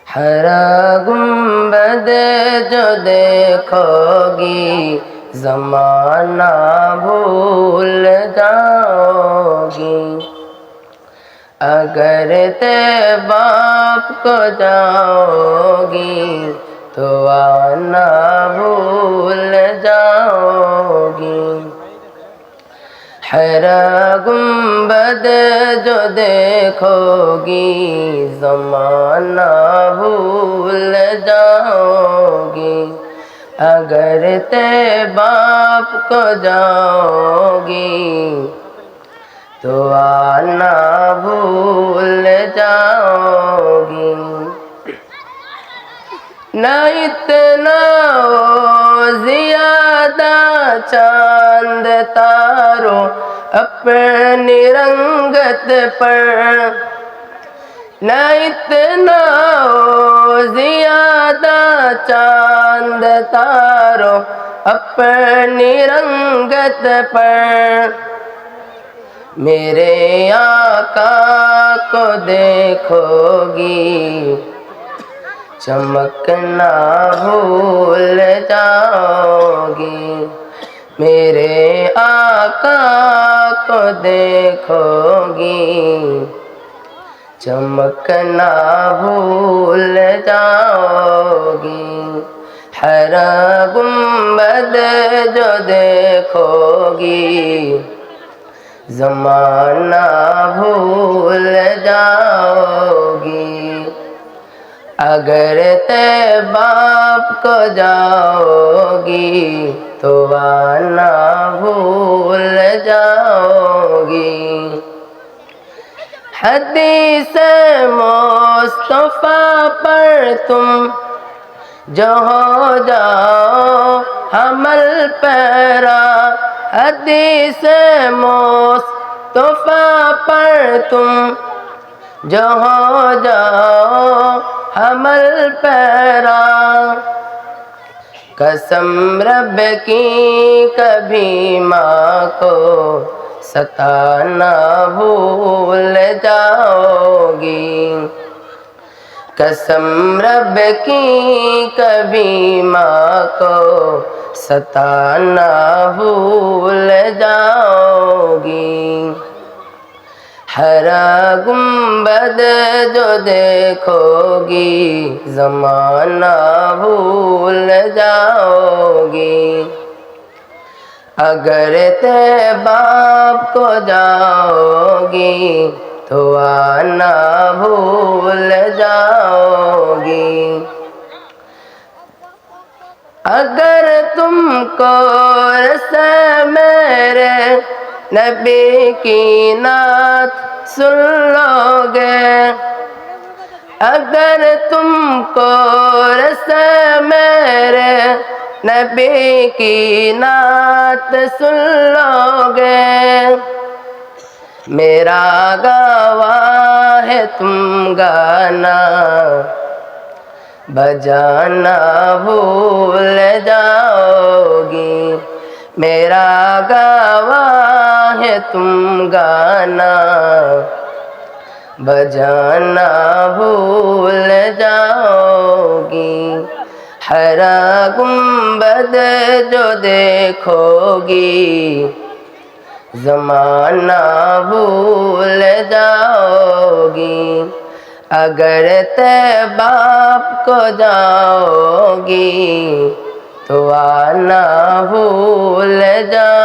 हरा गुंबद जो देखोगी ज़माना भूल जाओगी। अगर तैबाब को जाओगी तो आना भूल जाओगी। हरा गुंबद जो देखोगी ज़माना भूल जाओगी। अगर तैबाब को जाओगी तो आना भूल जाओगी। न इतना ज़्यादा चांद तारों अपनी रंगत पर, न इतना ज़्यादा चांद तारों अपनी रंगत पर। मेरे आका को देखोगी चमकना भूल जाओगी। मेरे आका को देखोगी चमकना भूल जाओगी। हरा गुंबद जो देखोगी ज़माना भूल जाओगी। अगर तैबाब को जाओगी तो आना भूल जाओगी। हदीस मुस्तफ़ा पर तुम जो हो जाओ हमल पैरा। हदीस मुस्तफ़ा पर तुम जो हो जाओ हमल पैरा। कसम रब की कभी माँ को सताना भूल जाओगी। कसम रब की कभी माँ को सताना भूल जाओगी। हरा गुंबद जो देखोगी ज़माना भूल जाओगी। अगर तैबाब को जाओगी तो आना भूल जाओगी। अगर तुमको रसे मेरे नबी की नात सुन लोगे, अगर तुमको रसे मेरे नबी की नात सुन लोगे। मेरा गवाह है तुम गाना बजाना भूल जाओगी। मेरा गवाह है तुम गाना बजाना भूल जाओगी। हरा गुंबद जो देखोगी ज़माना भूल जाओगी। अगर तैबाब को जाओगी तो आना भूल जाओगी।